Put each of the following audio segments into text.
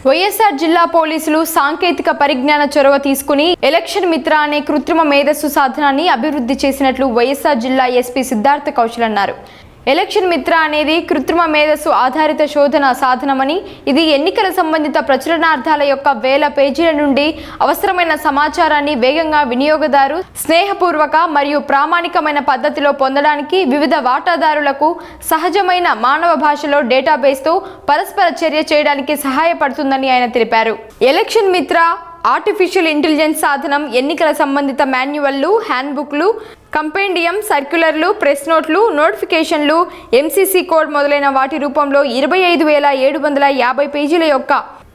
వైఎస్ఆర్ జిల్లా పోలీసులు సాంకేతిక పరిజ్ఞాన చొరవ తీసుకుని ఎలక్షన్ మిత్ర అనే కృత్రిమ మేధస్సు సాధనాన్ని అభివృద్ధి చేసినట్లు వైఎస్ఆర్ జిల్లా ఎస్పీ సిద్ధార్థ కౌశల్ అన్నారు. ఎలక్షన్ మిత్ర అనేది కృత్రిమ మేధస్సు ఆధారిత శోధన సాధనమని, ఇది ఎన్నికల సంబంధిత ప్రచురణార్థాల యొక్క వేల పేజీల నుండి అవసరమైన సమాచారాన్ని వేగంగా వినియోగదారు స్నేహపూర్వక మరియు ప్రామాణికమైన పద్ధతిలో పొందడానికి వివిధ వాటాదారులకు సహజమైన మానవ భాషలో డేటాబేస్తో పరస్పర చర్య చేయడానికి సహాయపడుతుందని ఆయన తెలిపారు. ఎలక్షన్ మిత్ర ఆర్టిఫిషియల్ ఇంటెలిజెన్స్ సాధనం ఎన్నికల సంబంధిత మాన్యువల్లు, హ్యాండ్బుక్లు, కంపెండియం, సర్క్యులర్లు, ప్రెస్ నోట్లు, నోటిఫికేషన్లు, ఎంసీసీ కోడ్ మొదలైన వాటి రూపంలో 25,750 పేజీల యొక్క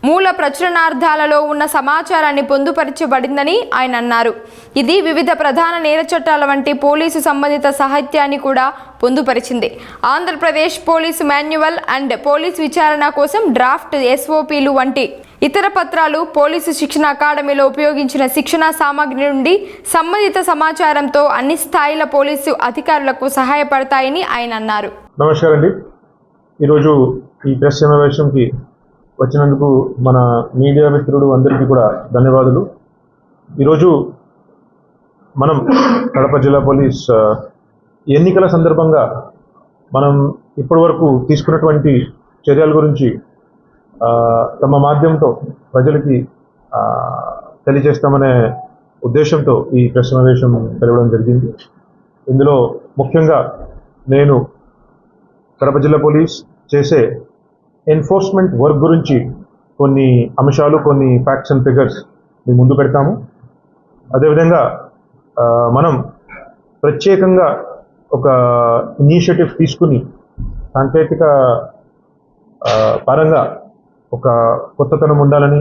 మూల ప్రచురణార్థాలలో ఉన్న సమాచారాన్ని పొందుపరచబడిందని ఆయన అన్నారు. ఇది వివిధ ప్రధాన నేర చట్టాల వంటి పోలీసు సంబంధిత సాహిత్యాన్ని కూడా పొందుపరిచింది. Andhra Pradesh police manual and police విచారణ కోసం డ్రాఫ్ట్ ఎస్ఓపీలు వంటి ఇతర పత్రాలు, పోలీసు శిక్షణ అకాడమీలో ఉపయోగించిన శిక్షణా సామగ్రి నుండి సంబంధిత సమాచారంతో అన్ని స్థాయిల పోలీసు అధికారులకు సహాయపడతాయని ఆయన అన్నారు. నమస్కారం అండి. ఈరోజు ఈ ప్రెస్ సమావేశంకి వచ్చినందుకు మన మీడియా మిత్రుడు అందరికీ కూడా ధన్యవాదాలు. ఈరోజు మనం కడప జిల్లా పోలీస్ ఎన్నికల సందర్భంగా మనం ఇప్పటివరకు తీసుకున్నటువంటి చర్యల గురించి తమ మాధ్యమంతో ప్రజలకి తెలియజేస్తామనే ఉద్దేశంతో ఈ ప్రెస్ సమావేశం పిలవడం జరిగింది. ఇందులో ముఖ్యంగా నేను కడప జిల్లా పోలీస్ చేసే ఎన్ఫోర్స్మెంట్ వర్క్ గురించి కొన్ని అంశాలు, కొన్ని ఫ్యాక్ట్స్ అండ్ ఫిగర్స్ మీ ముందు పెడతాము. అదేవిధంగా మనం ప్రత్యేకంగా ఒక ఇనిషియేటివ్ తీసుకుని సాంకేతిక పరంగా ఒక కొత్తతనం ఉండాలని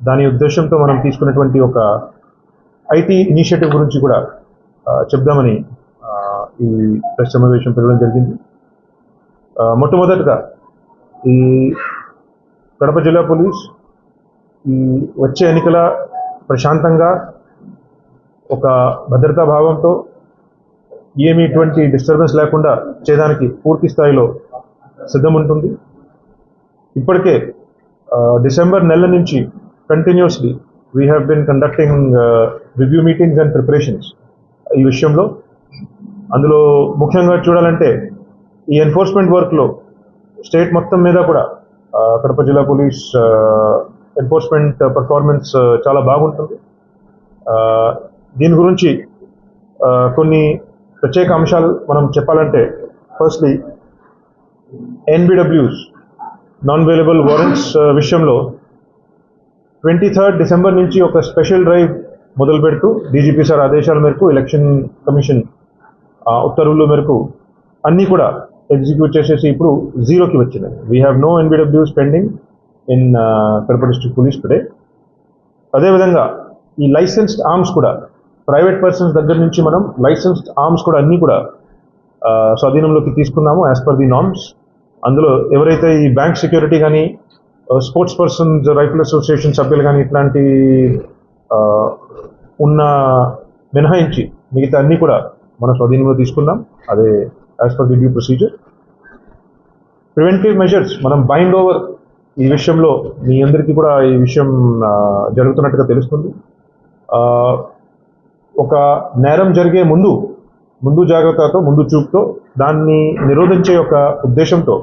దాని ఉద్దేశంతో మనం తీసుకున్నటువంటి ఒక ఐటీ ఇనిషియేటివ్ గురించి కూడా చెప్దామని ఈ ప్రెస్ సమావేశం పిలవడం జరిగింది. మొట్టమొదటిగా ఈ కడప జిల్లా పోలీస్ ఈ వచ్చే ఎన్నికల ప్రశాంతంగా ఒక భద్రతా భావంతో ఏమి ఇటువంటి డిస్టర్బెన్స్ లేకుండా చేయడానికి పూర్తి స్థాయిలో సిద్ధం ఉంటుంది. ఇప్పటికే డిసెంబర్ నెల నుంచి continuously we have been conducting review meetings and preparations ఈ విషయంలో. అందులో ముఖ్యంగా చూడాలంటే ఈ ఎన్ఫోర్స్మెంట్ వర్క్లో స్టేట్ మొత్తం మీద కూడా కడప జిల్లా పోలీస్ ఎన్ఫోర్స్మెంట్ పర్ఫార్మెన్స్ చాలా బాగుంటుంది. దీని గురించి కొన్ని ప్రత్యేక అంశాలు మనం చెప్పాలంటే, firstly NBWs non available warrants విషయంలో 23 డిసెంబర్ నుంచి ఒక స్పెషల్ డ్రైవ్ మొదలు పెడుతూ డీజీపీ సార్ ఆదేశాల మేరకు, ఎలక్షన్ కమిషన్ ఉత్తర్వుల మేరకు అన్నీ కూడా ఎగ్జిక్యూట్ చేసేసి ఇప్పుడు జీరోకి వచ్చినాయి. We have no NBWs pending in Kadapa district police today. అదేవిధంగా ఈ లైసెన్స్డ్ ఆర్మ్స్ కూడా ప్రైవేట్ పర్సన్స్ దగ్గర నుంచి మనం లైసెన్స్డ్ ఆర్మ్స్ కూడా అన్నీ కూడా స్వాధీనంలోకి తీసుకున్నాము యాజ్ పర్ ది నార్మ్స్. అందులో ఎవరైతే ఈ బ్యాంక్ సెక్యూరిటీ కానీ, స్పోర్ట్స్ పర్సన్స్ రైఫిల్ అసోసియేషన్ సభ్యులు కానీ ఇట్లాంటి ఉన్న మినహాయించి మిగతా అన్నీ కూడా మన స్వాధీనంలో తీసుకున్నాం. అదే as per the due procedure. Preventive measures మనం బైండ్ ఓవర్ ఈ విషయంలో మీ అందరికీ కూడా ఈ విషయం జరుగుతున్నట్టుగా తెలుస్తుంది. ఒక నేరం జరిగే ముందు జాగ్రత్తతో, ముందు చూపుతో దాన్ని నిరోధించే ఒక ఉద్దేశంతో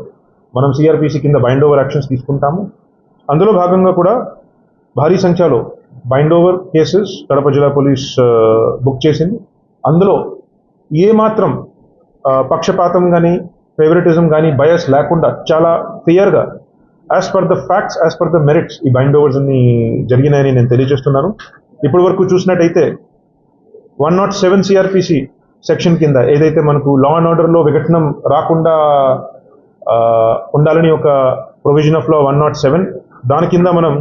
మనం సిఆర్పిసి కింద బైండ్ ఓవర్ యాక్షన్స్ తీసుకుంటాము. అందులో భాగంగా కూడా భారీ సంఖ్యలో బైండ్ ఓవర్ కేసెస్ కడప జిల్లా పోలీస్ బుక్ చేసింది. అందులో ఏమాత్రం పక్షపాతం కానీ, ఫేవరెటిజం కానీ, బయస్ లేకుండా చాలా క్లియర్గా as per the facts, as per the merits ఈ బైండ్ ఓవర్స్ అన్ని జరిగినాయని నేను తెలియజేస్తున్నాను. ఇప్పటి వరకు చూసినట్టయితే 107 సిఆర్పిసి సెక్షన్ కింద ఏదైతే మనకు లా అండ్ ఆర్డర్లో విఘటనం రాకుండా ఉండాలని ఒక ప్రొవిజన్ ఆఫ్ లా 107, దాని కింద మనం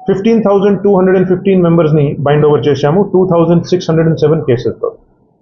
15,215 మెంబర్స్ని బైండ్ ఓవర్ చేశాము 2,607 కేసెస్తో.